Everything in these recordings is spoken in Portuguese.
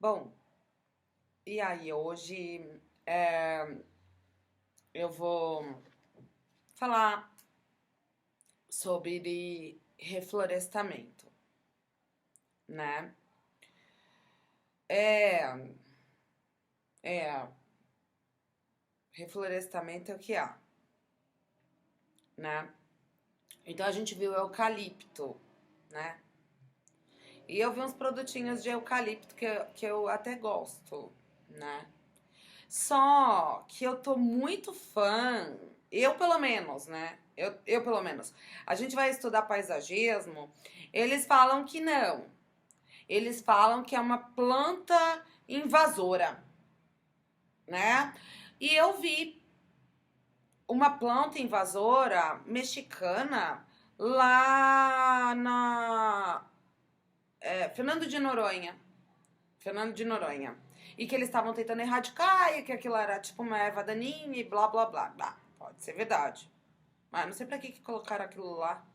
Bom, e aí, hoje é, eu vou falar sobre reflorestamento, né? É, é, reflorestamento é o que há, né? Então a gente viu eucalipto, né? E eu vi uns produtinhos de eucalipto que eu até gosto, né? Só que eu tô muito fã, eu pelo menos, né? Eu pelo menos. A gente vai estudar paisagismo, eles falam que não. Eles falam que é uma planta invasora, né? E eu vi uma planta invasora mexicana lá na Fernando de Noronha. Fernando de Noronha. E que eles estavam tentando erradicar e que aquilo era tipo uma erva daninha e blá blá blá blá. Pode ser verdade. Mas não sei pra que colocaram aquilo lá.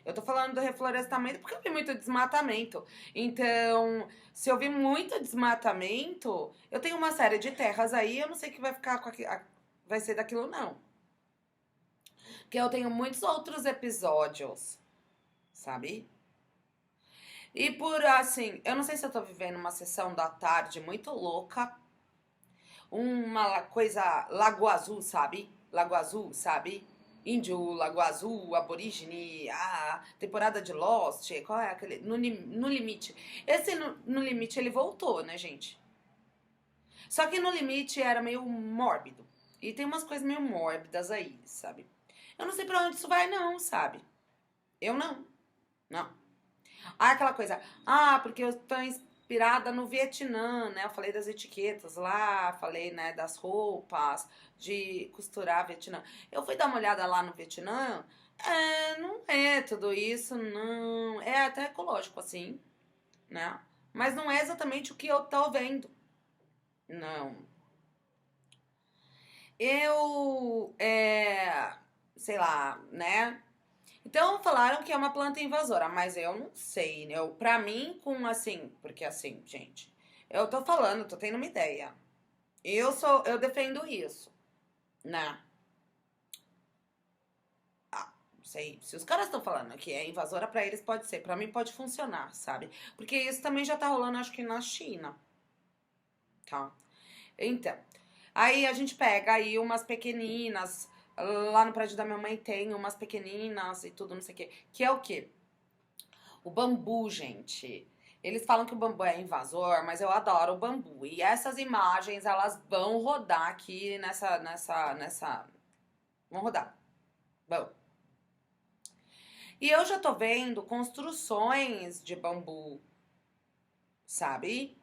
Eu tô falando do reflorestamento porque eu vi muito desmatamento. Então, se eu vi muito desmatamento, eu tenho uma série de terras aí, eu não sei o que vai ficar com vai ser daquilo não. Porque eu tenho muitos outros episódios, sabe? E por assim, eu não sei se eu tô vivendo uma sessão da tarde muito louca, uma coisa Lago Azul, sabe? Lago Azul, sabe? Índio, Lago Azul, Aborígene, a temporada de Lost, qual é aquele? No Limite. Esse no Limite ele voltou, né, gente? Só que No Limite era meio mórbido. E tem umas coisas meio mórbidas aí, sabe? Eu não sei pra onde isso vai, não, sabe? Eu não. Não. Ah, aquela coisa. Ah, porque eu tô inspirada no Vietnã, né? Eu falei das etiquetas lá, falei, né, das roupas, de costurar Vietnã. Eu fui dar uma olhada lá no Vietnã. Não é tudo isso, não. É até ecológico, assim, né? Mas não é exatamente o que eu tô vendo. Não. Sei lá, né? Então falaram que é uma planta invasora, mas eu não sei, né? Pra mim, com assim, porque assim, gente, eu tô falando, tô tendo uma ideia. Eu defendo isso, né? Não sei, se os caras estão falando que é invasora pra eles pode ser, pra mim pode funcionar, sabe? Porque isso também já tá rolando, acho que na China, tá? Então, aí a gente pega aí umas pequeninas, lá no prédio da minha mãe tem umas pequeninas e tudo, não sei o quê, que é o quê? O bambu, gente. Eles falam que o bambu é invasor, mas eu adoro o bambu. E essas imagens, elas vão rodar aqui nessa. Vão rodar. Bom. E eu já tô vendo construções de bambu, sabe?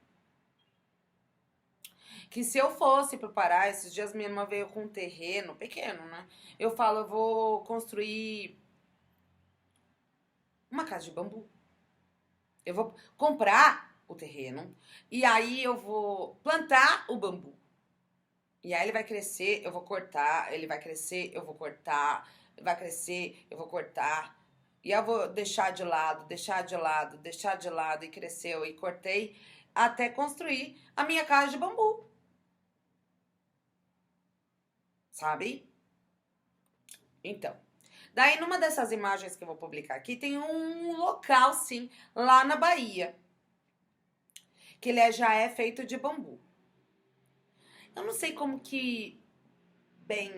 Que se eu fosse pro Pará, esses dias minha irmã veio com um terreno pequeno, né? Eu falo, eu vou construir uma casa de bambu. Eu vou comprar o terreno e aí eu vou plantar o bambu. E aí ele vai crescer, eu vou cortar, ele vai crescer, eu vou cortar, vai crescer, eu vou cortar. E eu vou deixar de lado, deixar de lado, deixar de lado e cresceu e cortei até construir a minha casa de bambu, sabe? Então, daí numa dessas imagens que eu vou publicar aqui tem um local sim, lá na Bahia, que já é feito de bambu. Eu não sei como que bem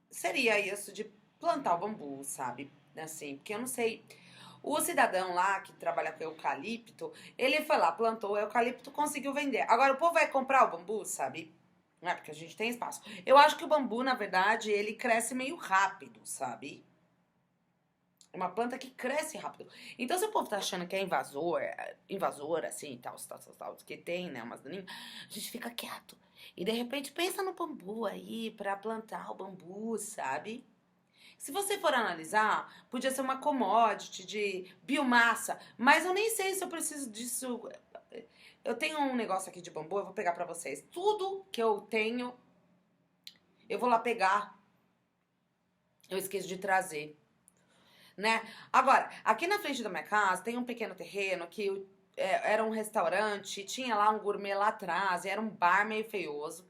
seria isso de plantar o bambu, sabe? Assim, porque eu não sei. O cidadão lá que trabalha com eucalipto, ele foi lá, plantou o eucalipto, conseguiu vender. Agora o povo vai comprar o bambu, sabe? Não é porque a gente tem espaço. Eu acho que o bambu, na verdade, ele cresce meio rápido, sabe? É uma planta que cresce rápido. Então, se o povo tá achando que é invasor, assim, tal, que tem, né, umas daninhas, a gente fica quieto. E de repente pensa no bambu aí pra plantar o bambu, sabe? Se você for analisar, podia ser uma commodity de biomassa, mas eu nem sei se eu preciso disso. Eu tenho um negócio aqui de bambu, eu vou pegar pra vocês. Tudo que eu tenho, eu vou lá pegar. Eu esqueço de trazer, né? Agora, aqui na frente da minha casa tem um pequeno terreno que era um restaurante, tinha lá um gourmet lá atrás, e era um bar meio feioso.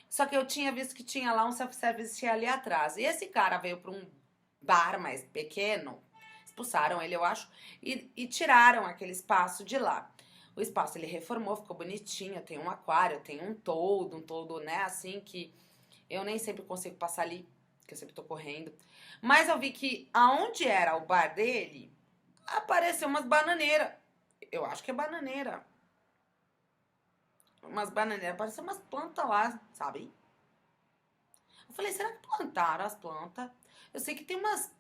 Só que eu tinha visto que tinha lá um self-service ali atrás. E esse cara veio para um bar mais pequeno, expulsaram ele, eu acho, e tiraram aquele espaço de lá. O espaço ele reformou, ficou bonitinho, tem um aquário, tem um todo, né, assim que eu nem sempre consigo passar ali, porque eu sempre tô correndo. Mas eu vi que aonde era o bar dele, apareceu umas bananeiras. Eu acho que é bananeira. Umas bananeiras, apareceu umas plantas lá, sabe? Eu falei, será que plantaram as plantas? Eu sei que tem umas.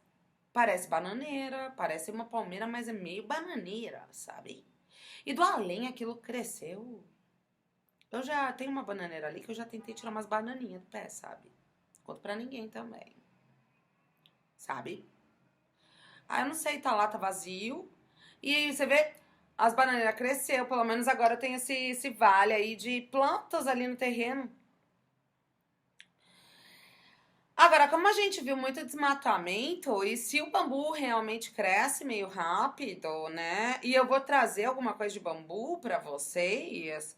Parece bananeira, parece uma palmeira, mas é meio bananeira, sabe? E do além aquilo cresceu. Eu já tenho uma bananeira ali que eu já tentei tirar umas bananinhas do pé, sabe? Conto pra ninguém também, sabe? Ah, eu não sei, tá lá, tá vazio. E você vê, as bananeiras cresceu, pelo menos agora tem esse vale aí de plantas ali no terreno. Agora, como a gente viu muito desmatamento, e se o bambu realmente cresce meio rápido, né? E eu vou trazer alguma coisa de bambu pra vocês,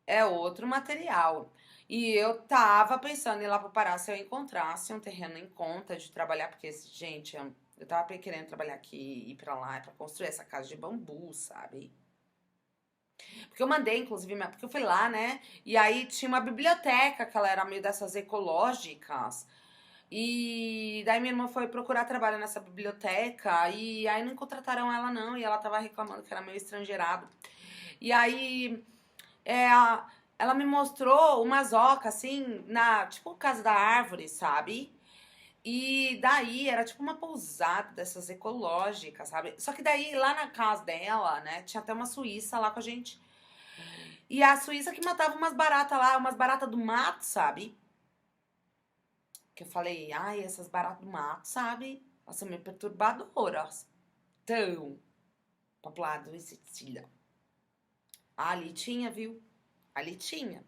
é outro material. E eu tava pensando em ir lá pro Pará se eu encontrasse um terreno em conta de trabalhar, porque, gente, eu tava querendo trabalhar aqui, ir pra lá, pra construir essa casa de bambu, sabe? Porque eu mandei, inclusive, porque eu fui lá, né? E aí tinha uma biblioteca, que ela era meio dessas ecológicas. E daí minha irmã foi procurar trabalho nessa biblioteca e aí não contrataram ela não, e ela tava reclamando que era meio estrangeirado. E aí ela me mostrou umas ocas assim, na tipo casa da árvore, sabe? E daí era tipo uma pousada dessas ecológicas, sabe? Só que daí lá na casa dela, né, tinha até uma suíça lá com a gente. E a suíça que matava umas baratas lá, umas baratas do mato, sabe? Que eu falei, ai, essas baratas do mato, sabe? Elas são meio perturbadoras. Então, papo lá do inseticida. Ali tinha, viu? Ali tinha.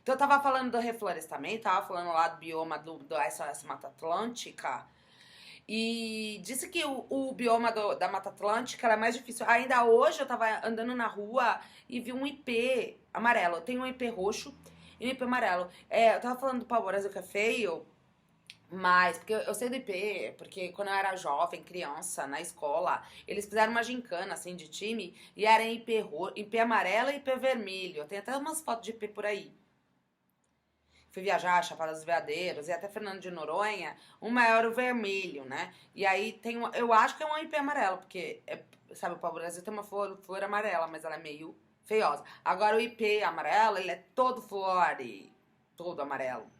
Então eu tava falando do reflorestamento, tava falando lá do bioma do SOS Mata Atlântica. E disse que o bioma da Mata Atlântica era mais difícil. Ainda hoje eu tava andando na rua e vi um ipê amarelo. Tem um ipê roxo e um ipê amarelo. Eu tava falando do pau-brasil que é feio, mas, porque eu sei do IP, porque quando eu era jovem, criança, na escola, eles fizeram uma gincana, assim, de time, e era em IP amarelo e IP vermelho. Tem até umas fotos de IP por aí. Fui viajar, Chapada dos Veadeiros e até Fernando de Noronha, uma era o vermelho, né? E aí tem eu acho que é um IP amarelo, porque, sabe, o pau-brasil tem uma flor amarela, mas ela é meio feiosa. Agora o IP amarelo, ele é todo flore, todo amarelo.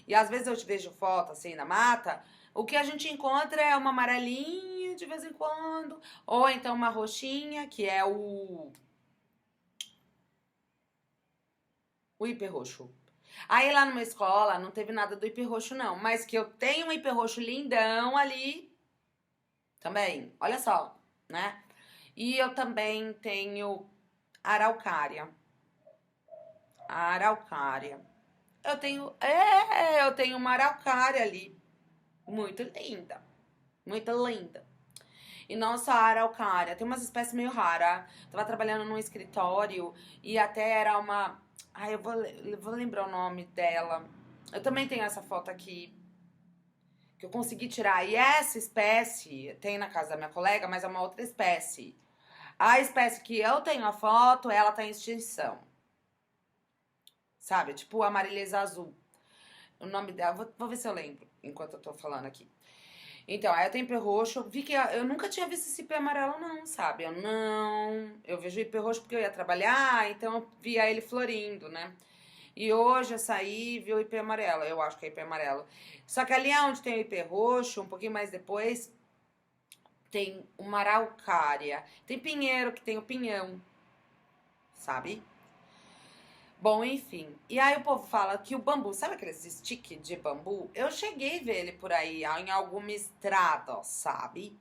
E às vezes eu te vejo foto assim na mata, o que a gente encontra é uma amarelinha de vez em quando, ou então uma roxinha, que é o hiperroxo. Aí lá numa escola não teve nada do hiperroxo não, mas que eu tenho um hiperroxo lindão ali também, olha só, né? E eu também tenho araucária. A araucária. Eu tenho uma araucária ali, muito linda. Muito linda. E não só a araucária, tem umas espécies meio raras. Tava trabalhando num escritório e até era uma. Ai, eu vou lembrar o nome dela. Eu também tenho essa foto aqui que eu consegui tirar. E essa espécie tem na casa da minha colega, mas é uma outra espécie. A espécie que eu tenho a foto, ela tá em extinção. Sabe? Tipo a amareleza azul. O nome dela, vou ver se eu lembro enquanto eu tô falando aqui. Então, aí eu tenho IP roxo. Vi que eu nunca tinha visto esse IP amarelo, não, sabe? Eu vejo IP roxo porque eu ia trabalhar, então eu via ele florindo, né? E hoje eu saí e vi o IP amarelo. Eu acho que é IP amarelo. Só que ali onde tem o IP roxo, um pouquinho mais depois, tem uma araucária. Tem pinheiro que tem o pinhão, sabe? Bom, enfim. E aí o povo fala que o bambu, sabe aqueles stick de bambu? Eu cheguei a ver ele por aí em alguma estrada, sabe?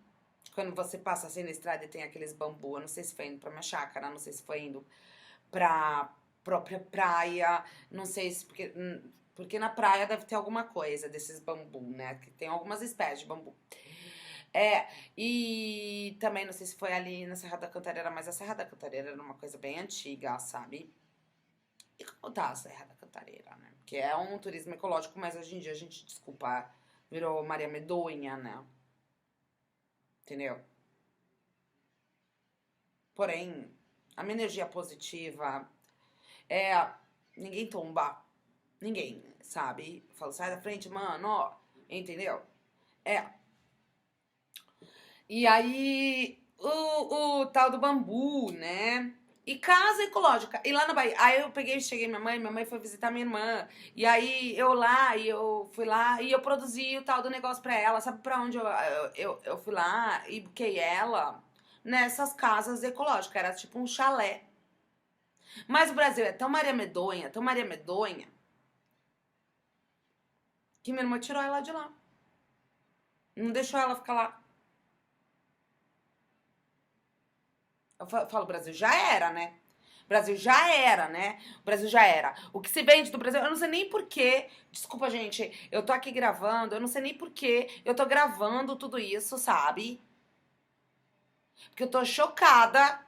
Quando você passa assim na estrada e tem aqueles bambu, eu não sei se foi indo pra minha chácara, não sei se foi indo pra própria praia, não sei se porque na praia deve ter alguma coisa desses bambu, né? Que tem algumas espécies de bambu. E também não sei se foi ali na Serra da Cantareira, mas a Serra da Cantareira era uma coisa bem antiga, sabe? E como tá a Serra da Cantareira, né? Que é um turismo ecológico, mas hoje em dia a gente, desculpa, virou Maria Medonha, né? Entendeu? Porém, a minha energia positiva é ninguém tomba, ninguém, sabe? Eu falo, sai da frente, mano, ó, entendeu? É. E aí, o tal do bambu, né? E casa ecológica. E lá na Bahia, aí eu peguei, cheguei minha mãe foi visitar minha irmã. E aí eu fui lá e eu produzi o tal do negócio pra ela. Sabe pra onde eu fui lá e buquei ela? Nessas casas ecológicas. Era tipo um chalé. Mas o Brasil é tão Maria Medonha, que minha irmã tirou ela de lá. Não deixou ela ficar lá. Eu falo, o Brasil já era, né? O Brasil já era, né? O Brasil já era. O que se vende do Brasil, eu não sei nem porquê. Desculpa, gente, eu tô aqui gravando, eu não sei nem porquê eu tô gravando tudo isso, sabe? Porque eu tô chocada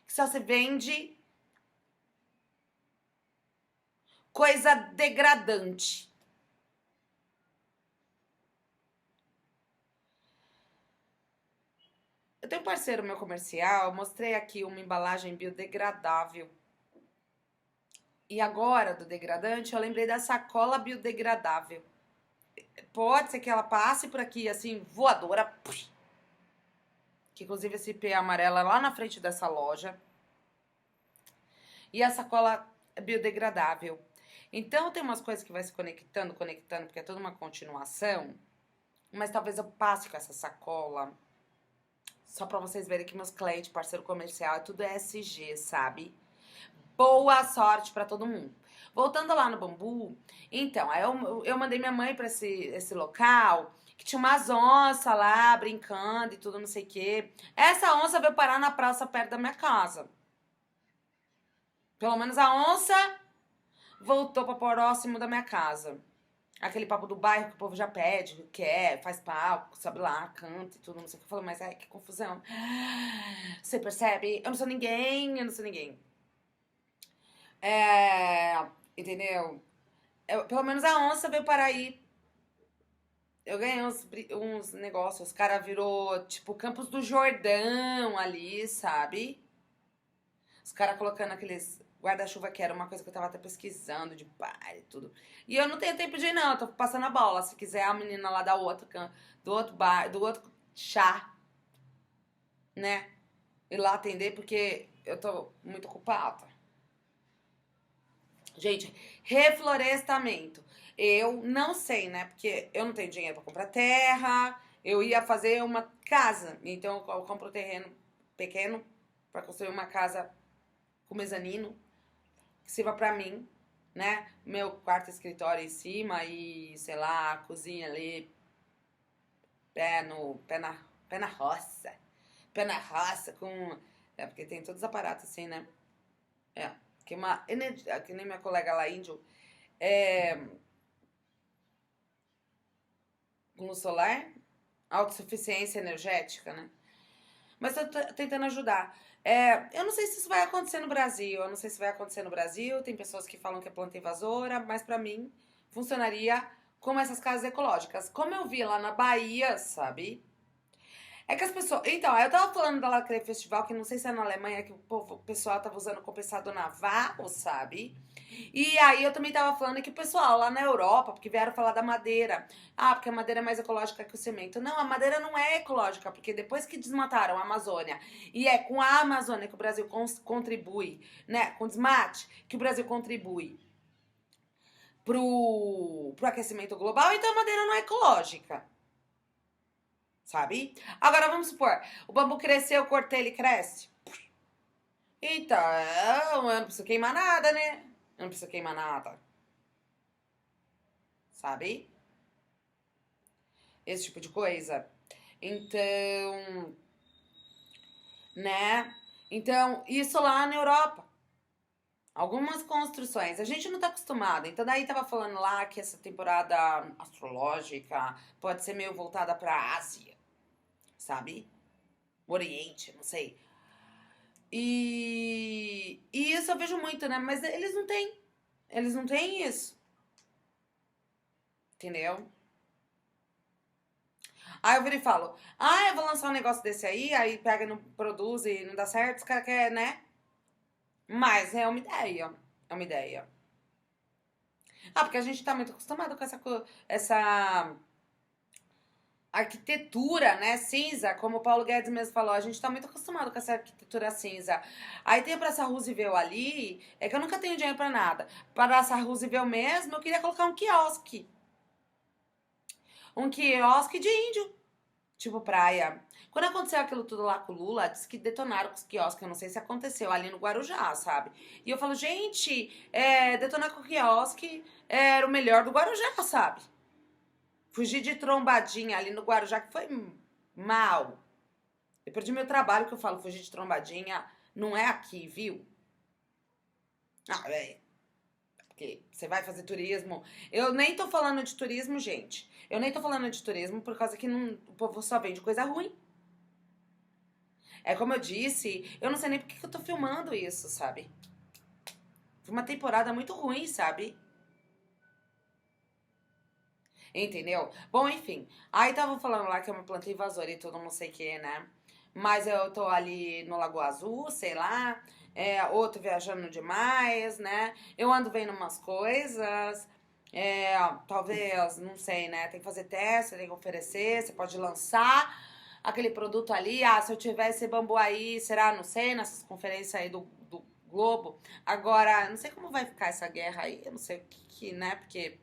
que só se vende coisa degradante. Eu tenho um parceiro meu comercial, eu mostrei aqui uma embalagem biodegradável. E agora, do degradante, eu lembrei da sacola biodegradável. Pode ser que ela passe por aqui, assim, voadora. Que inclusive esse P amarela é lá na frente dessa loja. E a sacola é biodegradável. Então tem umas coisas que vai se conectando, porque é toda uma continuação. Mas talvez eu passe com essa sacola. Só pra vocês verem que meus clientes, parceiro comercial, é tudo ESG, sabe? Boa sorte pra todo mundo. Voltando lá no bambu, então, aí eu mandei minha mãe pra esse local, que tinha umas onças lá, brincando e tudo, não sei o quê. Essa onça veio parar na praça perto da minha casa. Pelo menos a onça voltou pra próximo da minha casa. Aquele papo do bairro que o povo já pede, quer, faz palco, sabe lá, canta e tudo, não sei o que. Eu falo, mas que confusão. Você percebe? Eu não sou ninguém, eu não sou ninguém. Entendeu? Pelo menos a onça veio parar aí. Eu ganhei uns negócios. Os cara virou, tipo, Campos do Jordão ali, sabe? Os caras colocando aqueles guarda-chuva que era uma coisa que eu tava até pesquisando de bar e tudo. E eu não tenho tempo de ir, não. Eu tô passando a bola. Se quiser a menina lá da outra, do outro bar, do outro chá, né? Ir lá atender, porque eu tô muito ocupada. Gente, reflorestamento. Eu não sei, né? Porque eu não tenho dinheiro pra comprar terra. Eu ia fazer uma casa. Então eu compro um terreno pequeno pra construir uma casa com mezanino que sirva pra mim, né? Meu quarto escritório em cima e, sei lá, a cozinha ali, pé na roça. Pé na roça com. Porque tem todos os aparatos assim, né? Que uma energia, que nem minha colega lá índio, com luz solar, autossuficiência energética, né? Mas eu tô tentando ajudar. Eu não sei se isso vai acontecer no Brasil. Eu não sei se vai acontecer no Brasil. Tem pessoas que falam que é planta invasora, mas pra mim funcionaria como essas casas ecológicas. Como eu vi lá na Bahia, sabe? É que as pessoas. Então, aí eu tava falando daquele festival que não sei se é na Alemanha que o pessoal tava usando compensador naval, sabe? E aí eu também tava falando que o pessoal lá na Europa, porque vieram falar da madeira. Ah, porque a madeira é mais ecológica que o cimento. Não, a madeira não é ecológica, porque depois que desmataram a Amazônia, e é com a Amazônia que o Brasil contribui, né? Com o desmate, que o Brasil contribui pro aquecimento global, então a madeira não é ecológica. Sabe? Agora vamos supor, o bambu cresceu, eu cortei, ele cresce. Então, eu não preciso queimar nada, né? Eu não preciso queimar nada. Sabe? Esse tipo de coisa. Então, né? Então, isso lá na Europa. Algumas construções. A gente não tá acostumado. Então, daí tava falando lá que essa temporada astrológica pode ser meio voltada pra Ásia, sabe? Oriente, não sei. E isso eu vejo muito, né? Mas eles não têm. Eles não têm isso. Entendeu? Aí eu viro e falo, eu vou lançar um negócio desse aí pega e não produz e não dá certo, os caras querem, né? Mas é uma ideia. É uma ideia. Porque a gente tá muito acostumado com essa arquitetura, né, cinza, como o Paulo Guedes mesmo falou, a gente tá muito acostumado com essa arquitetura cinza. Aí tem a Praça Roosevelt ali, é que eu nunca tenho dinheiro pra nada. Praça Roosevelt mesmo, eu queria colocar um quiosque. Um quiosque de índio, tipo praia. Quando aconteceu aquilo tudo lá com o Lula, disse que detonaram com os quiosques, eu não sei se aconteceu ali no Guarujá, sabe? E eu falo, gente, detonar com o quiosque era o melhor do Guarujá, sabe? Fugir de trombadinha ali no Guarujá, que foi mal. Eu perdi meu trabalho, que eu falo, fugir de trombadinha não é aqui, viu? É. Porque você vai fazer turismo. Eu nem tô falando de turismo, gente. Eu nem tô falando de turismo por causa que o povo só vende coisa ruim. É como eu disse, eu não sei nem por que eu tô filmando isso, sabe? Foi uma temporada muito ruim, sabe? Entendeu? Bom, enfim. Aí tava falando lá que eu me plantei invasora e tudo, não sei o que, né? Mas eu tô ali no Lago Azul, sei lá. Outro viajando demais, né? Eu ando vendo umas coisas. Talvez, não sei, né? Tem que fazer teste, tem que oferecer, você pode lançar aquele produto ali. Se eu tivesse bambu aí, será? Não sei, nessas conferências aí do Globo. Agora, não sei como vai ficar essa guerra aí, eu não sei o que, né? Porque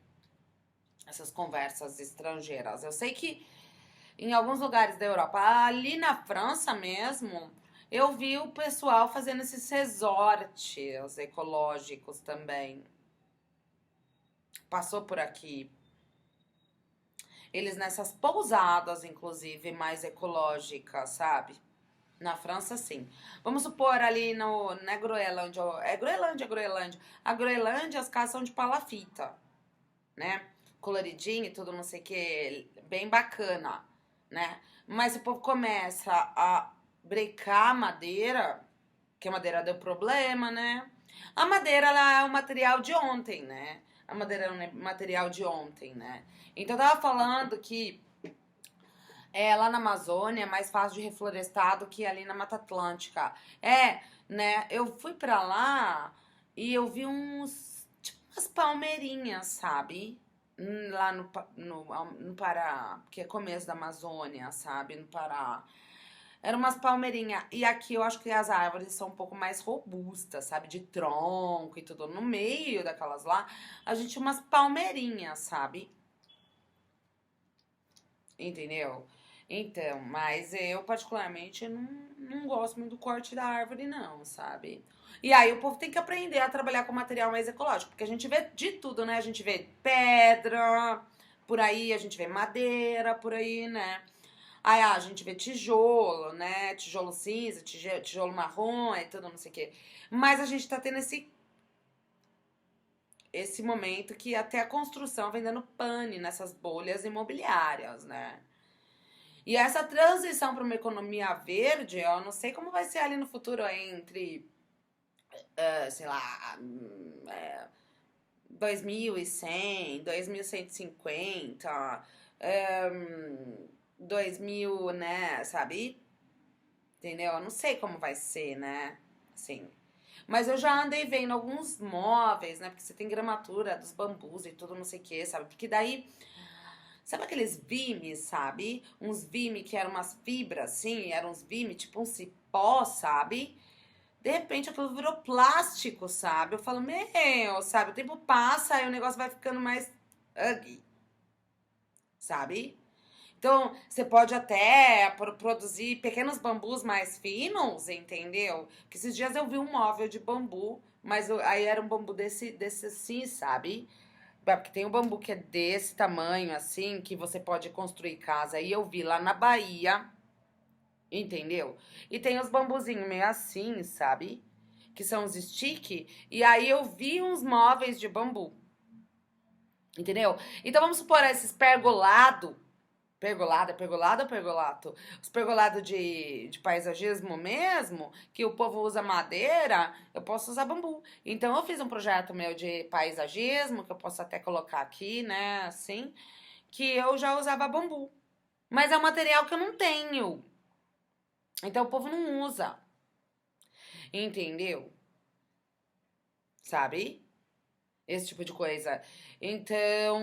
essas conversas estrangeiras. Eu sei que em alguns lugares da Europa, ali na França mesmo, eu vi o pessoal fazendo esses resorts ecológicos também. Passou por aqui. Eles nessas pousadas, inclusive, mais ecológicas, sabe? Na França, sim. Vamos supor ali na Groenlândia. É Groenlândia, Groenlândia. A Groenlândia, as casas são de palafita, né? Coloridinho e tudo, não sei o que, bem bacana, né? Mas se o povo começa a brecar a madeira, que a madeira deu problema, né? A madeira, ela é um material de ontem, né? A madeira é um material de ontem, né? Então eu tava falando que lá na Amazônia é mais fácil de reflorestar do que ali na Mata Atlântica. Né? Eu fui pra lá e eu vi tipo, umas palmeirinhas, sabe? Lá no Pará, que é começo da Amazônia, sabe? No Pará. Eram umas palmeirinhas. E aqui eu acho que as árvores são um pouco mais robustas, sabe? De tronco e tudo. No meio daquelas lá, a gente tinha umas palmeirinhas, sabe? Entendeu? Então, mas eu particularmente não gosto muito do corte da árvore, não, sabe? E aí o povo tem que aprender a trabalhar com material mais ecológico, porque a gente vê de tudo, né? A gente vê pedra por aí, a gente vê madeira por aí, né? Aí a gente vê tijolo, né? Tijolo cinza, tijolo marrom e tudo, não sei o quê. Mas a gente tá tendo esse momento que até a construção vem dando pane nessas bolhas imobiliárias, né? E essa transição para uma economia verde, eu não sei como vai ser ali no futuro entre, sei lá, 2100, 2150, 2000, né, sabe? Entendeu? Eu não sei como vai ser, né? Assim. Mas eu já andei vendo alguns móveis, né? Porque você tem gramatura dos bambus e tudo, não sei o que, sabe? Porque daí sabe aqueles vime, sabe? Uns vime que eram umas fibras, assim, eram uns vime, tipo um cipó, sabe? De repente aquilo virou plástico, sabe? Eu falo, meu, sabe? O tempo passa e o negócio vai ficando mais ugly, sabe? Então, você pode até produzir pequenos bambus mais finos, entendeu? Que esses dias eu vi um móvel de bambu, mas aí era um bambu desse assim, sabe? Porque tem um bambu que é desse tamanho, assim, que você pode construir casa. E eu vi lá na Bahia, entendeu? E tem os bambuzinhos meio assim, sabe? que são os stick, e aí eu vi uns móveis de bambu. Entendeu? Então vamos supor esses pergolado. Pergolado, é pergolado ou pergolato? Os pergolados de paisagismo mesmo, que o povo usa madeira, eu posso usar bambu. Então eu fiz um projeto meu de paisagismo, que eu posso até colocar aqui, né, assim, que eu já usava bambu. Mas é um material que eu não tenho. Então o povo não usa. Entendeu? Sabe? Esse tipo de coisa. Então,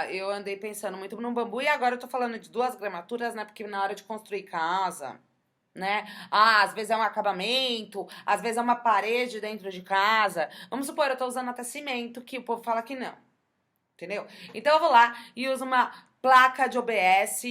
eu andei pensando muito no bambu e agora eu tô falando de duas gramaturas, né? Porque na hora de construir casa, né? Ah, às vezes é um acabamento, às vezes é uma parede dentro de casa. Vamos supor, eu tô usando até cimento, que o povo fala que não. Entendeu? Então eu vou lá e uso uma placa de OBS,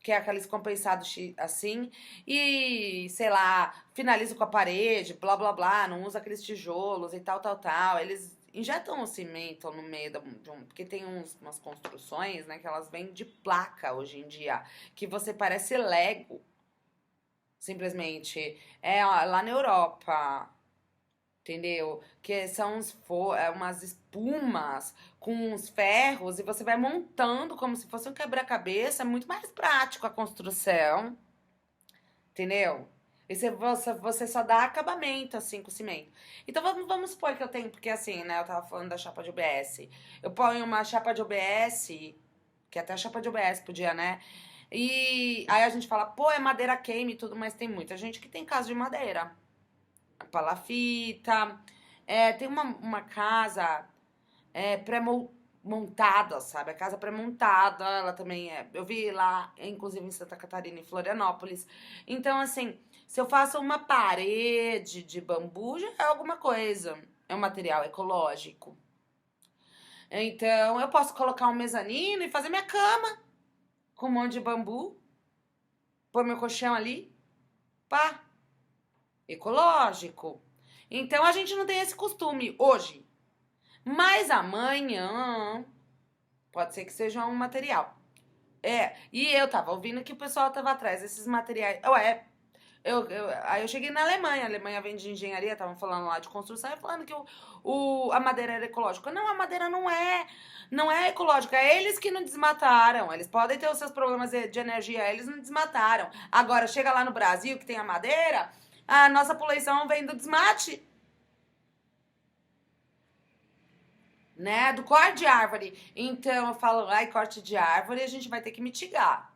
que é aqueles compensados assim, e, sei lá, finalizo com a parede, blá blá blá, não uso aqueles tijolos e tal, tal, tal. Eles injetam o cimento no meio de um. Porque tem umas construções, né, que elas vêm de placa hoje em dia, que você parece Lego. Simplesmente. É ó, lá na Europa. Entendeu? Que são umas espumas com uns ferros e você vai montando como se fosse um quebra-cabeça. É muito mais prático a construção, entendeu? E você só dá acabamento, assim, com cimento. Então vamos supor que eu tenho, porque assim, né? Eu tava falando da chapa de OBS. Eu ponho uma chapa de OBS, que até a chapa de OBS podia, né? E aí a gente fala, pô, é madeira queima e tudo, mas tem muita gente que tem casa de madeira. Palafita. Tem uma casa pré-montada, sabe? A casa pré-montada, ela também é. Eu vi lá, inclusive em Santa Catarina e Florianópolis. Então, assim, se eu faço uma parede de bambu, já é alguma coisa. É um material ecológico. Então, eu posso colocar um mezanino e fazer minha cama com um monte de bambu, pôr meu colchão ali, pá, ecológico. Então a gente não tem esse costume hoje. Mas amanhã pode ser que seja um material. E eu tava ouvindo que o pessoal tava atrás desses materiais. Aí eu cheguei na Alemanha, a Alemanha vende engenharia, estavam falando lá de construção, e falando que a madeira era ecológica. Não, a madeira não é ecológica, é eles que não desmataram. Eles podem ter os seus problemas de energia, eles não desmataram. Agora, chega lá no Brasil, que tem a madeira, a nossa poluição vem do desmate. Né? Do corte de árvore. Então eu falo, ai, corte de árvore, a gente vai ter que mitigar.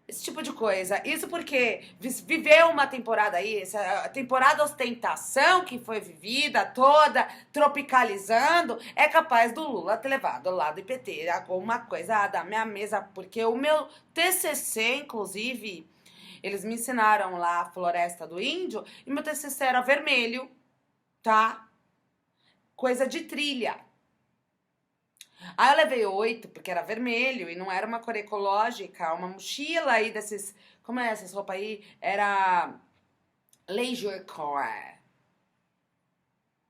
Esse tipo de coisa. Isso porque viveu uma temporada aí, essa temporada ostentação que foi vivida toda, tropicalizando, é capaz do Lula ter levado lá do IPT alguma coisa da minha mesa, porque o meu TCC, inclusive, eles me ensinaram lá a Floresta do Índio, e meu TCC era vermelho, tá? Coisa de trilha. Aí eu levei 8, porque era vermelho e não era uma cor ecológica, uma mochila aí desses. Como é essas roupas aí? Era leisure core,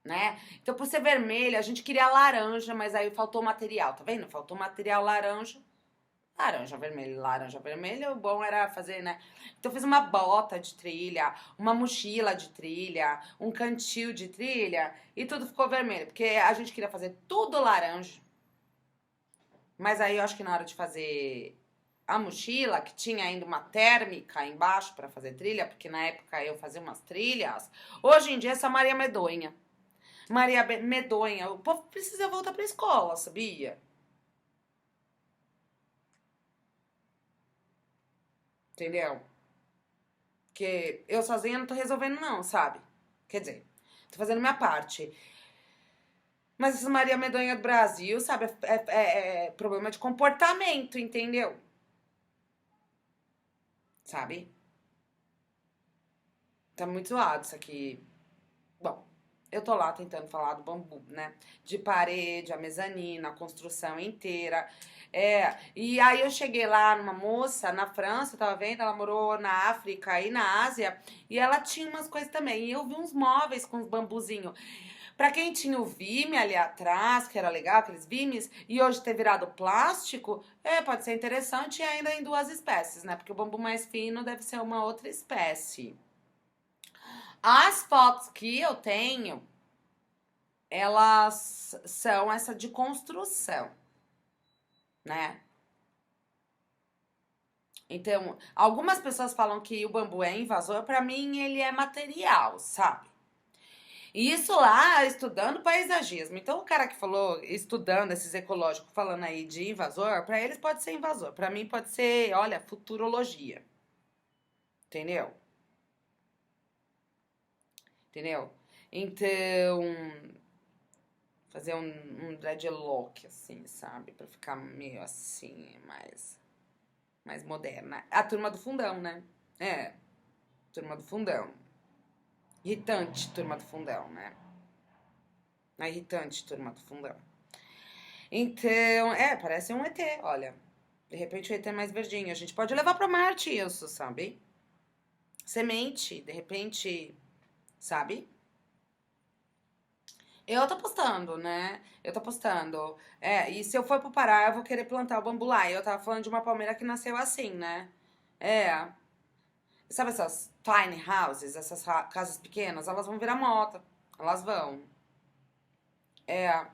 né? Então, por ser vermelho, a gente queria laranja, mas aí faltou material, tá vendo? Faltou material laranja. Laranja vermelho, o bom era fazer, né? Então eu fiz uma bota de trilha, uma mochila de trilha, um cantil de trilha e tudo ficou vermelho, porque a gente queria fazer tudo laranja. Mas aí eu acho que na hora de fazer a mochila, que tinha ainda uma térmica embaixo para fazer trilha, porque na época eu fazia umas trilhas. Hoje em dia essa Maria Medonha. Maria Medonha, o povo precisa voltar pra escola, sabia? Entendeu? Porque eu sozinha não tô resolvendo não, sabe? Quer dizer, tô fazendo minha parte. Mas essa Maria Medonha do Brasil, sabe? É problema de comportamento, entendeu? Sabe? Tá muito zoado isso aqui. Bom, eu tô lá tentando falar do bambu, né? De parede, a mezanina, a construção inteira. E aí eu cheguei lá numa moça na França, eu tava vendo, ela morou na África e na Ásia, e ela tinha umas coisas também. E eu vi uns móveis com uns bambuzinhos. Pra quem tinha o Vime ali atrás, que era legal, aqueles Vimes, e hoje ter virado plástico, pode ser interessante e ainda em duas espécies, né? Porque o bambu mais fino deve ser uma outra espécie. As fotos que eu tenho, elas são essa de construção, né? Então, algumas pessoas falam que o bambu é invasor, pra mim ele é material, sabe? E isso lá estudando paisagismo. Então, o cara que falou, estudando esses ecológicos, falando aí de invasor, pra eles pode ser invasor. Pra mim pode ser, olha, futurologia. Entendeu? Entendeu? Então, fazer um dreadlock, assim, sabe? Pra ficar meio assim, mais moderna. A turma do fundão, né? É, turma do fundão. Irritante, turma do fundão, né? A irritante, turma do fundão. Então, parece um ET, olha. De repente o ET é mais verdinho. A gente pode levar pra Marte isso, sabe? Semente, de repente, sabe? Eu tô postando, né? Eu tô postando. E se eu for pro Pará, eu vou querer plantar o bambu lá. E eu tava falando de uma palmeira que nasceu assim, né? É. Sabe essas tiny houses, essas casas pequenas? Elas vão virar moto. Elas vão. É.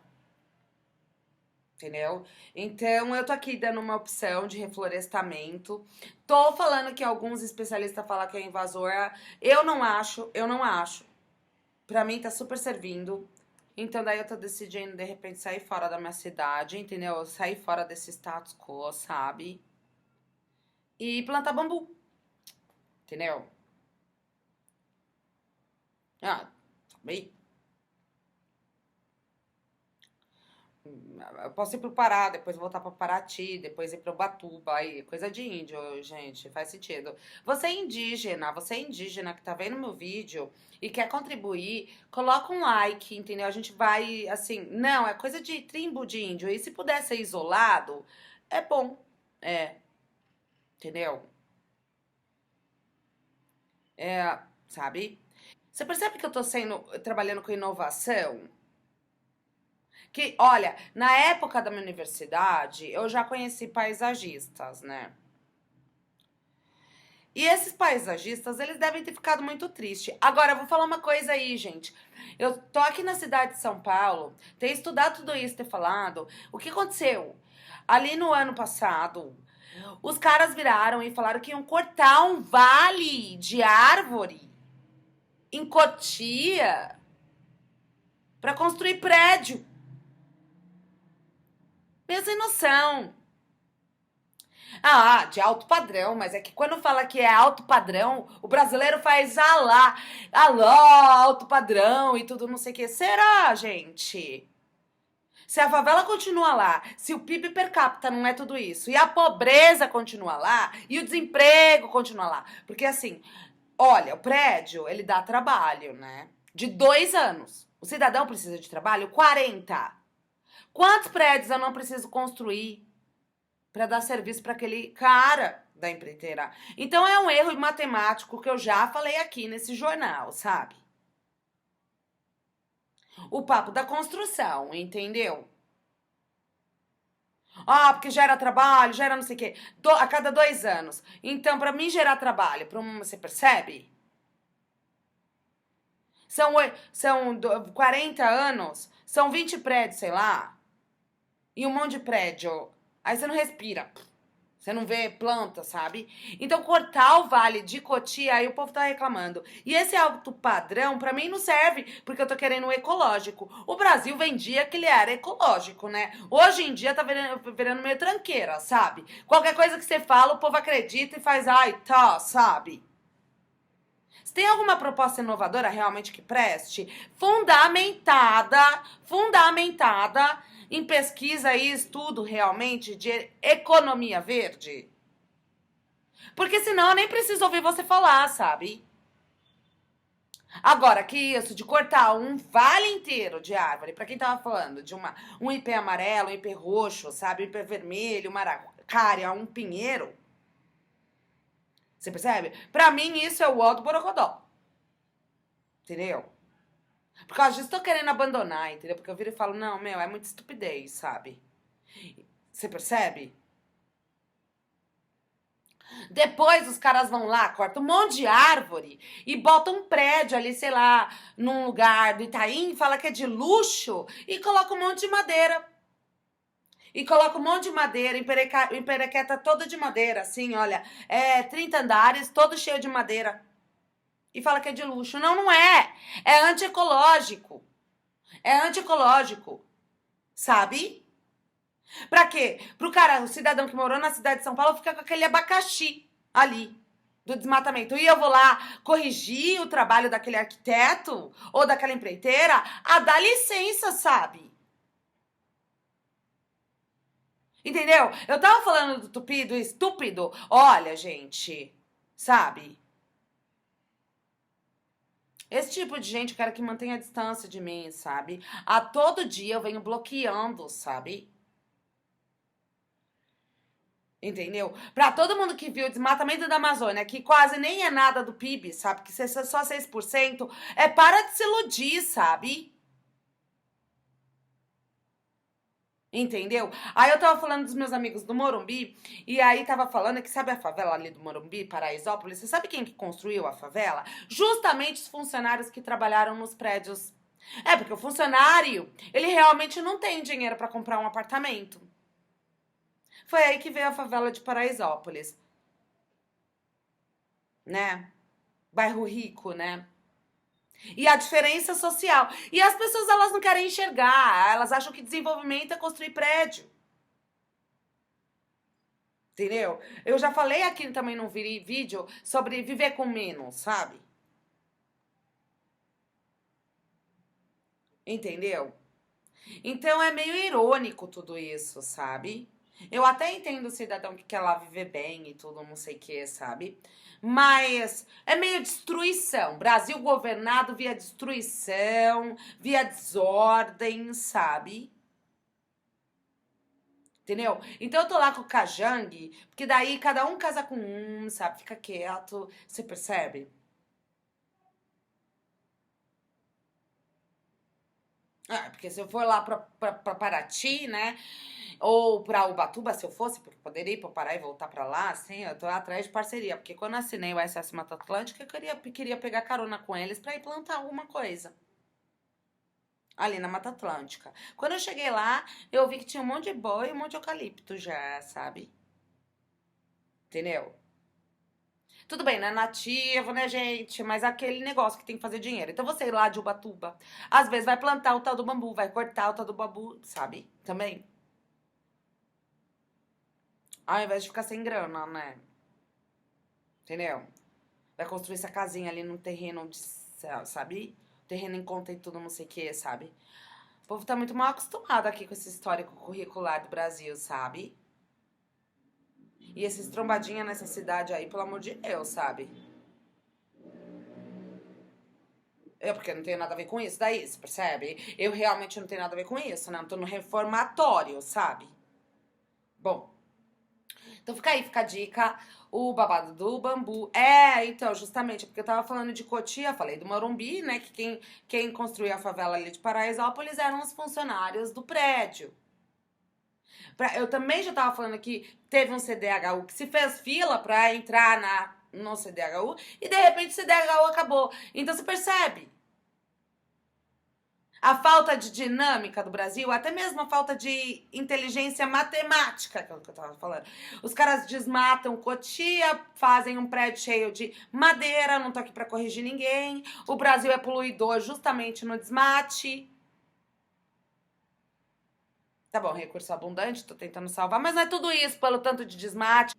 Entendeu? Então, eu tô aqui dando uma opção de reflorestamento. Tô falando que alguns especialistas falam que é invasor. Eu não acho. Pra mim tá super servindo. Então, daí eu tô decidindo, de repente, sair fora da minha cidade, entendeu? Sair fora desse status quo, sabe? E plantar bambu, entendeu? Ah, sabe? Eu posso ir pro Pará, depois voltar pra Paraty, depois ir pro Ubatuba, aí, coisa de índio, gente, faz sentido. Você é indígena que tá vendo meu vídeo e quer contribuir, coloca um like, entendeu? A gente vai, assim, não, é coisa de tribo de índio, e se puder ser isolado, é bom, é, entendeu? É, sabe? Você percebe que eu tô trabalhando com inovação? Que, olha, na época da minha universidade, eu já conheci paisagistas, né? E esses paisagistas, eles devem ter ficado muito tristes. Agora, eu vou falar uma coisa aí, gente. Eu tô aqui na cidade de São Paulo, ter estudado tudo isso, ter falado. O que aconteceu? Ali no ano passado, os caras viraram e falaram que iam cortar um vale de árvore em Cotia para construir prédio. Meio sem noção. Ah, de alto padrão, mas é que quando fala que é alto padrão, o brasileiro faz alá, aló, alto padrão e tudo não sei o que. Será, gente? Se a favela continua lá, se o PIB per capita não é tudo isso, e a pobreza continua lá, e o desemprego continua lá. Porque assim, olha, o prédio, ele dá trabalho, né? De 2 anos. O cidadão precisa de trabalho? 40. Quantos prédios eu não preciso construir para dar serviço para aquele cara da empreiteira? Então é um erro matemático que eu já falei aqui nesse jornal, sabe? O papo da construção, entendeu? Ah, porque gera trabalho, gera não sei o quê. A cada 2 anos. Então, para mim gerar trabalho, você percebe? São 40 anos, são 20 prédios, sei lá, e um monte de prédio. Aí você não respira. Você não vê planta, sabe? Então, cortar o vale de Cotia, aí o povo tá reclamando. E esse alto padrão, pra mim, não serve, porque eu tô querendo o ecológico. O Brasil vendia que ele era ecológico, né? Hoje em dia tá virando meio tranqueira, sabe? Qualquer coisa que você fala, o povo acredita e faz, ai, tá, sabe? Se tem alguma proposta inovadora realmente que preste, fundamentada em pesquisa e estudo realmente de economia verde. Porque senão eu nem preciso ouvir você falar, sabe? Agora, que isso de cortar um vale inteiro de árvore, pra quem tava falando de um ipê amarelo, um ipê roxo, sabe? Um ipê vermelho, uma araucária, um pinheiro. Você percebe? Pra mim, isso é o ó do borogodó. Entendeu? Por causa disso, tô querendo abandonar, entendeu? Porque eu viro e falo, não, meu, é muita estupidez, sabe? Você percebe? Depois os caras vão lá, cortam um monte de árvore e botam um prédio ali, sei lá, num lugar do Itaim, fala que é de luxo e coloca um monte de madeira. E coloca um monte de madeira, emperequeta toda de madeira, assim, olha, 30 andares, todo cheio de madeira. E fala que é de luxo. Não, não é. É antiecológico. É antiecológico. Sabe? Pra quê? Pro cara, o cidadão que morou na cidade de São Paulo, ficar com aquele abacaxi ali, do desmatamento. E eu vou lá corrigir o trabalho daquele arquiteto ou daquela empreiteira a dar licença, sabe? Entendeu? Eu tava falando do tupido estúpido. Olha, gente, sabe? Esse tipo de gente eu quero que mantenha a distância de mim, sabe? A todo dia eu venho bloqueando, sabe? Entendeu? Pra todo mundo que viu o desmatamento da Amazônia, que quase nem é nada do PIB, sabe? Que é só 6%, para de se iludir, sabe? Entendeu? Aí eu tava falando dos meus amigos do Morumbi, e aí tava falando que sabe a favela ali do Morumbi, Paraisópolis? Você sabe quem que construiu a favela? Justamente os funcionários que trabalharam nos prédios. É, porque o funcionário, ele realmente não tem dinheiro pra comprar um apartamento. Foi aí que veio a favela de Paraisópolis, né? Bairro rico, né? E a diferença social. E as pessoas, elas não querem enxergar. Elas acham que desenvolvimento é construir prédio. Entendeu? Eu já falei aqui também num vídeo sobre viver com menos, sabe? Entendeu? Então é meio irônico tudo isso, sabe? Eu até entendo o cidadão que quer lá viver bem e tudo, não sei o que, sabe? Mas é meio destruição. Brasil governado via destruição, via desordem, sabe? Entendeu? Então eu tô lá com o Cajang, porque daí cada um casa com um, sabe? Fica quieto, você percebe? Ah, porque se eu for lá pra Paraty, né? Ou pra Ubatuba, se eu fosse, porque poderia ir pra Pará e voltar pra lá, assim, eu tô atrás de parceria. Porque quando eu assinei o SS Mata Atlântica, eu queria pegar carona com eles pra ir plantar alguma coisa. Ali na Mata Atlântica. Quando eu cheguei lá, eu vi que tinha um monte de boi e um monte de eucalipto já, sabe? Entendeu? Tudo bem, não é nativo, né, gente? Mas é aquele negócio que tem que fazer dinheiro. Então você ir lá de Ubatuba, às vezes vai plantar o tal do bambu, vai cortar o tal do bambu, sabe? Também. Ao invés de ficar sem grana, né? Entendeu? Vai construir essa casinha ali num terreno, sabe? Terreno em conta e tudo, não sei o que, sabe? O povo tá muito mal acostumado aqui com esse histórico curricular do Brasil, sabe? E esses trombadinha nessa cidade aí, pelo amor de Deus, sabe? Porque não tenho nada a ver com isso, daí, você percebe? Eu realmente não tenho nada a ver com isso, né? Eu tô no reformatório, sabe? Bom, então fica aí, fica a dica. O babado do bambu. Então, justamente, porque eu tava falando de Cotia, falei do Morumbi, né? Que quem construiu a favela ali de Paraisópolis eram os funcionários do prédio. Eu também já tava falando que teve um CDHU que se fez fila pra entrar no CDHU e de repente o CDHU acabou. Então você percebe a falta de dinâmica do Brasil, até mesmo a falta de inteligência matemática, que é o que eu tava falando. Os caras desmatam Cotia, fazem um prédio cheio de madeira, não tô aqui pra corrigir ninguém. O Brasil é poluidor justamente no desmate. Tá bom, recurso abundante, tô tentando salvar, mas não é tudo isso pelo tanto de desmate.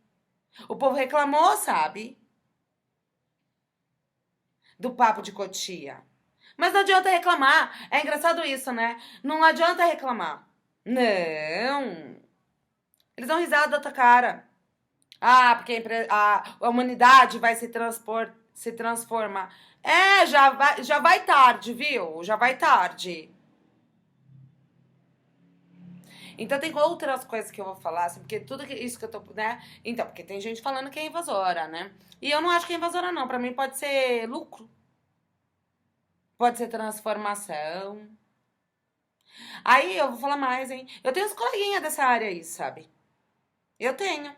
O povo reclamou, sabe? Do papo de Cotia. Mas não adianta reclamar. É engraçado isso, né? Não adianta reclamar. Não. Eles dão risada da tua cara. Ah, porque a humanidade vai se transformar. Já vai tarde, viu? Já vai tarde. Então tem outras coisas que eu vou falar, assim, porque isso que eu tô, né? Então, porque tem gente falando que é invasora, né? E eu não acho que é invasora, não. Pra mim pode ser lucro, pode ser transformação. Aí eu vou falar mais, hein? Eu tenho uns coleguinhas dessa área aí, sabe? Eu tenho.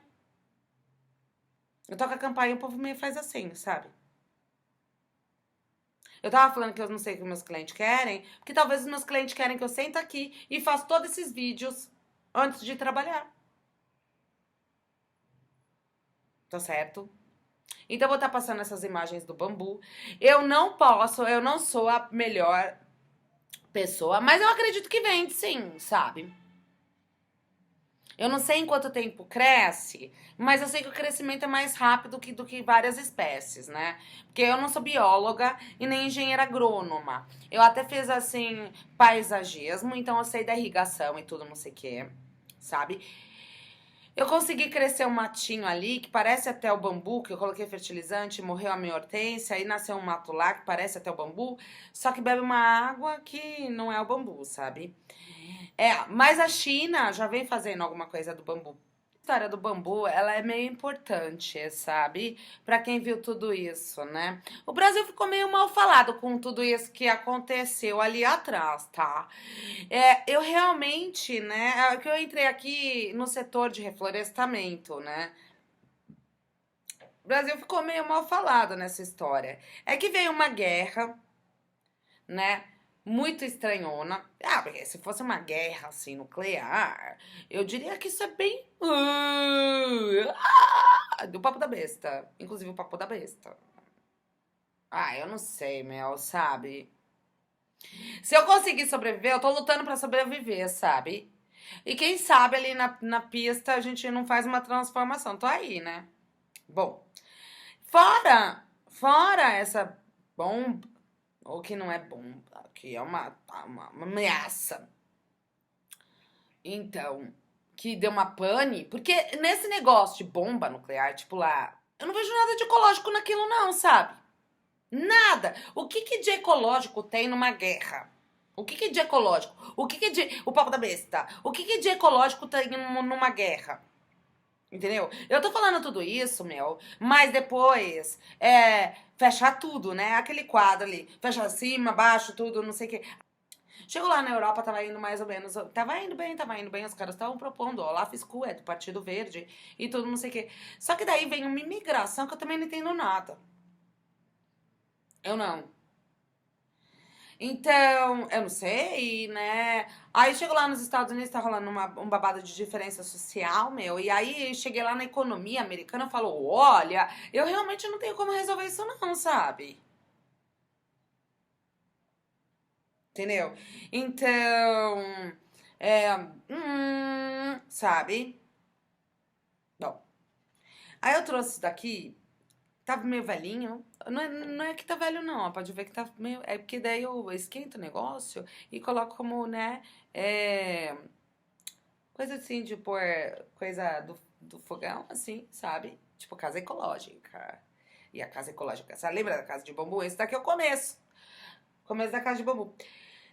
Eu toco a campainha e o povo meio faz assim, sabe? Eu tava falando que eu não sei o que meus clientes querem, porque talvez os meus clientes querem que eu sente aqui e faça todos esses vídeos antes de trabalhar. Tá certo? Então eu vou estar passando essas imagens do bambu. Eu não sou a melhor pessoa, mas eu acredito que vende sim, sabe? Eu não sei em quanto tempo cresce, mas eu sei que o crescimento é mais rápido do que várias espécies, né? Porque eu não sou bióloga e nem engenheira agrônoma. Eu até fiz, assim, paisagismo, então eu sei da irrigação e tudo, não sei o quê, sabe? Eu consegui crescer um matinho ali, que parece até o bambu, que eu coloquei fertilizante, morreu a minha hortência, aí nasceu um mato lá, que parece até o bambu, só que bebe uma água que não é o bambu, sabe? Mas a China já vem fazendo alguma coisa do bambu. A história do bambu, ela é meio importante, sabe? Pra quem viu tudo isso, né? O Brasil ficou meio mal falado com tudo isso que aconteceu ali atrás, tá? Eu realmente, né? Que eu entrei aqui no setor de reflorestamento, né? O Brasil ficou meio mal falado nessa história. É que veio uma guerra, né? Muito estranhona. Ah, porque se fosse uma guerra assim nuclear, eu diria que isso é bem. Do papo da besta. Inclusive o papo da besta. Ah, eu não sei, Mel, sabe? Se eu conseguir sobreviver, eu tô lutando pra sobreviver, sabe? E quem sabe ali na pista a gente não faz uma transformação. Tô aí, né? Bom, fora essa bomba, ou que não é bomba, que é uma ameaça. Então, que deu uma pane, porque nesse negócio de bomba nuclear, tipo lá, eu não vejo nada de ecológico naquilo não, sabe? Nada. O que que de ecológico tem numa guerra? O que que de ecológico? O que que de... O papo da besta. O que que de ecológico tem numa guerra? Entendeu? Eu tô falando tudo isso, meu, mas depois fechar tudo, né? Aquele quadro ali, fecha cima, baixo, tudo, não sei o quê. Chegou lá na Europa, tava indo mais ou menos. Tava indo bem, os caras estavam propondo, ó, Olaf School é do Partido Verde e tudo, não sei o quê. Só que daí vem uma imigração que eu também não entendo nada. Eu não. Então, eu não sei, né? Aí chego lá nos Estados Unidos, tá rolando um babado de diferença social, meu. E aí cheguei lá na economia americana e falo, olha, eu realmente não tenho como resolver isso não, sabe? Entendeu? Então, é, sabe? Bom, aí eu trouxe isso daqui, tava meio velhinho. Não é que tá velho, não. Pode ver que tá meio. É porque daí eu esquento o negócio e coloco como, né? É, coisa assim de pôr coisa do fogão, assim, sabe? Tipo casa ecológica. E a casa ecológica. Você lembra da casa de bambu? Esse daqui é o começo. Começo da casa de bambu.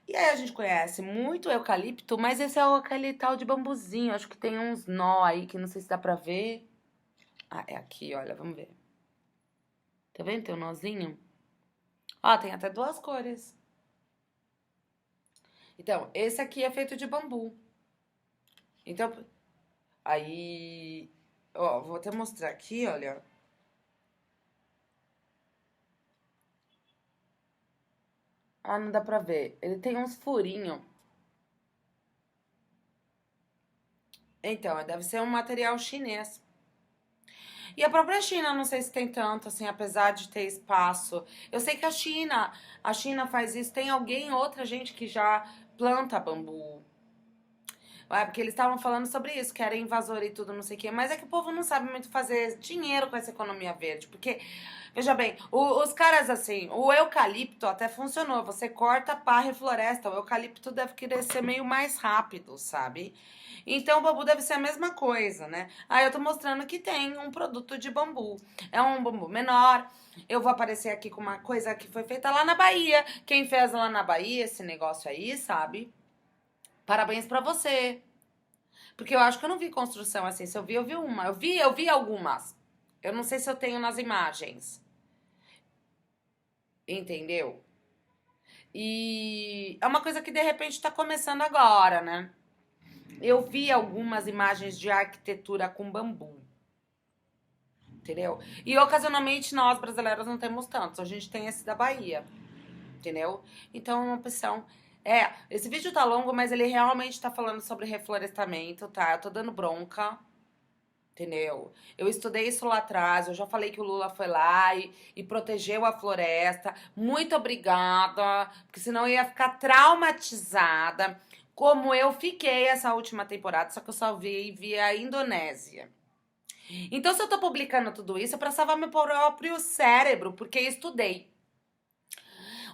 E aí a gente conhece muito eucalipto, mas esse é aquele tal de bambuzinho. Acho que tem uns nó aí que não sei se dá pra ver. Ah, é aqui, olha, vamos ver. Tá vendo? Tem um nozinho. Ó, tem até duas cores. Então, esse aqui é feito de bambu. Então, aí, ó, vou até mostrar aqui, olha. Ah, não dá pra ver. Ele tem uns furinhos. Então, deve ser um material chinês. E a própria China, não sei se tem tanto, assim, apesar de ter espaço. Eu sei que a China faz isso. Tem alguém, outra gente que já planta bambu. Porque eles estavam falando sobre isso, que era invasor e tudo, não sei o quê. Mas é que o povo não sabe muito fazer dinheiro com essa economia verde. Porque, veja bem, os caras, assim, o eucalipto até funcionou. Você corta, pá, refloresta. O eucalipto deve crescer meio mais rápido, sabe? Então o bambu deve ser a mesma coisa, né? Aí eu tô mostrando que tem um produto de bambu. É um bambu menor. Eu vou aparecer aqui com uma coisa que foi feita lá na Bahia. Quem fez lá na Bahia esse negócio aí, sabe? Parabéns pra você. Porque eu acho que eu não vi construção assim. Se eu vi uma. Eu vi algumas. Eu não sei se eu tenho nas imagens. Entendeu? E é uma coisa que de repente tá começando agora, né? Eu vi algumas imagens de arquitetura com bambu. entendeu? E ocasionalmente nós brasileiros não temos tantos, a gente tem esse da Bahia, entendeu? Então é uma opção. Esse vídeo tá longo, mas ele realmente tá falando sobre reflorestamento, tá? Eu tô dando bronca, entendeu? Eu estudei isso lá atrás, eu já falei que o Lula foi lá e protegeu a floresta. Muito obrigada, porque senão eu ia ficar traumatizada, como eu fiquei essa última temporada, só que eu só vi via Indonésia. Então, se eu tô publicando tudo isso, é pra salvar meu próprio cérebro, porque eu estudei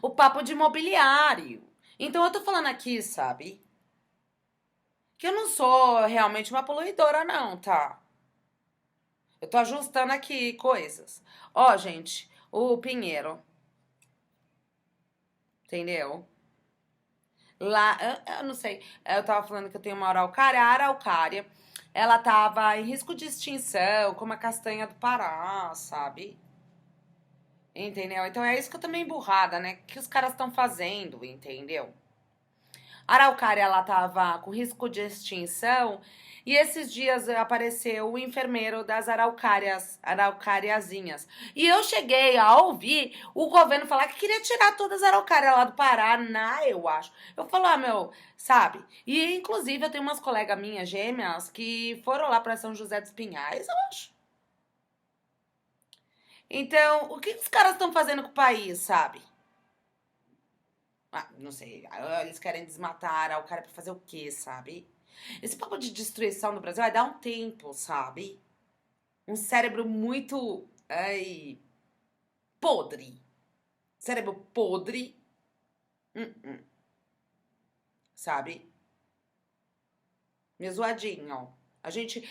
o papo de imobiliário. Então, eu tô falando aqui, sabe? Que eu não sou realmente uma poluidora, não, tá? Eu tô ajustando aqui coisas. Ó, gente, o Pinheiro, entendeu? Lá, eu não sei, eu tava falando que eu tenho uma araucária. A araucária, ela tava em risco de extinção, como a castanha do Pará, sabe? Entendeu? Então é isso que eu tô meio emburrada, né? O que os caras estão fazendo, entendeu? A araucária, ela tava com risco de extinção e esses dias apareceu o enfermeiro das araucárias, araucariazinhas. E eu cheguei a ouvir o governo falar que queria tirar todas as araucárias lá do Paraná, eu acho. Eu falo, meu, sabe? E inclusive eu tenho umas colegas minhas gêmeas que foram lá pra São José dos Pinhais, eu acho. Então, o que os caras estão fazendo com o país, sabe? Não sei. Eles querem desmatar a araucária pra fazer o quê, sabe? Esse papo de destruição do Brasil vai dar um tempo, sabe? Um cérebro muito. Ai, podre. Cérebro podre. Uh-uh, sabe? Meio zoadinho. A gente.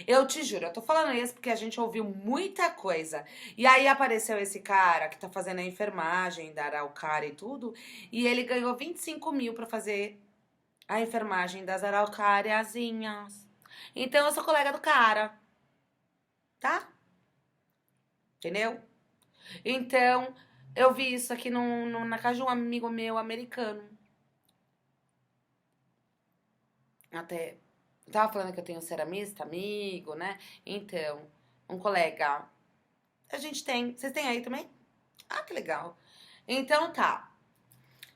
Eu te juro, eu tô falando isso porque a gente ouviu muita coisa. E aí apareceu esse cara que tá fazendo a enfermagem da araucária e tudo. E ele ganhou 25 mil pra fazer a enfermagem das araucariazinhas. Então eu sou colega do cara, tá? Entendeu? Então eu vi isso aqui na casa de um amigo meu americano. Até tava falando que eu tenho um ceramista, amigo, né? Então, um colega. A gente tem. Vocês têm aí também? Ah, que legal. Então tá.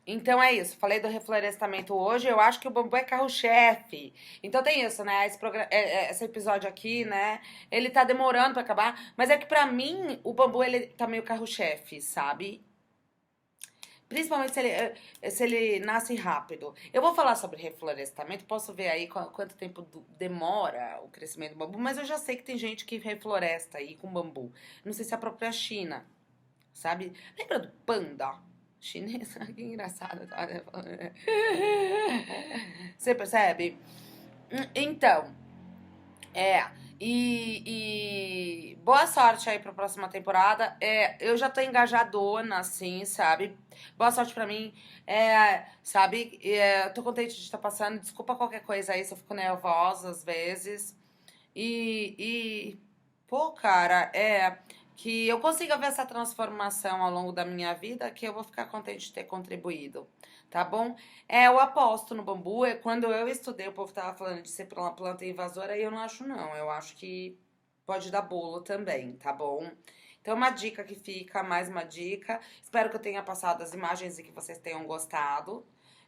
Então é isso, falei do reflorestamento hoje, eu acho que o bambu é carro-chefe. Então tem isso, né? Esse episódio aqui, né? Ele tá demorando pra acabar, mas é que pra mim o bambu ele tá meio carro-chefe, sabe? Principalmente se ele nasce rápido. Eu vou falar sobre reflorestamento, posso ver aí quanto tempo demora o crescimento do bambu, mas eu já sei que tem gente que refloresta aí com bambu. Não sei se é a própria China, sabe? Lembra do panda? Chinesa, que engraçado. Você percebe? Então, é. Boa sorte aí pra próxima temporada. Eu já tô engajadona, assim, sabe? Boa sorte pra mim. Sabe? Tô contente de estar passando. Desculpa qualquer coisa aí se eu fico nervosa às vezes. Pô, cara, que eu consiga ver essa transformação ao longo da minha vida, que eu vou ficar contente de ter contribuído, tá bom? Eu aposto no bambu, quando eu estudei, o povo tava falando de ser planta invasora, e eu não acho não, eu acho que pode dar bolo também, tá bom? Então, uma dica que fica, mais uma dica. Espero que eu tenha passado as imagens e que vocês tenham gostado.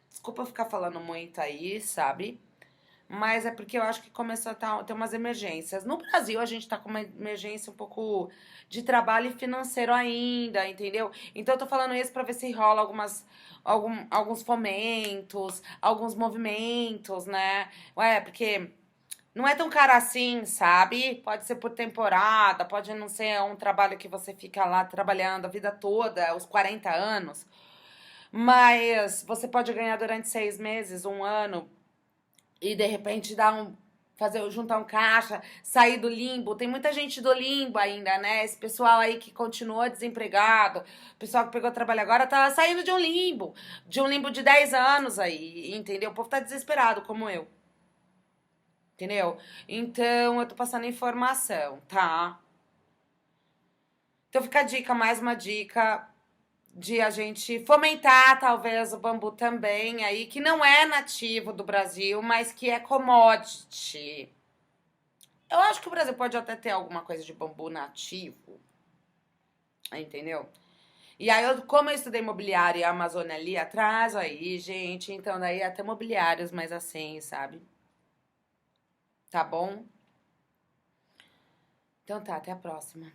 Desculpa eu ficar falando muito aí, sabe? Mas é porque eu acho que começou a ter umas emergências. No Brasil, a gente tá com uma emergência um pouco de trabalho financeiro ainda, entendeu? Então, eu tô falando isso pra ver se rola alguns fomentos, alguns movimentos, né? Porque não é tão caro assim, sabe? Pode ser por temporada, pode não ser um trabalho que você fica lá trabalhando a vida toda, os 40 anos. Mas você pode ganhar durante 6 meses, um ano e de repente juntar um caixa, sair do limbo. Tem muita gente do limbo ainda, né? Esse pessoal aí que continua desempregado, o pessoal que pegou trabalho agora tá saindo de um limbo de 10 anos aí, entendeu? O povo tá desesperado, como eu, entendeu? Então eu tô passando informação, tá? Então fica a dica, mais uma dica de a gente fomentar talvez o bambu também aí, que não é nativo do Brasil, mas que é commodity, Eu acho que o Brasil pode até ter alguma coisa de bambu nativo, entendeu? E aí, como eu estudei imobiliário e a Amazônia ali atrás, aí, gente, então daí até mobiliários mais assim, sabe? Tá bom? Então tá, até a próxima.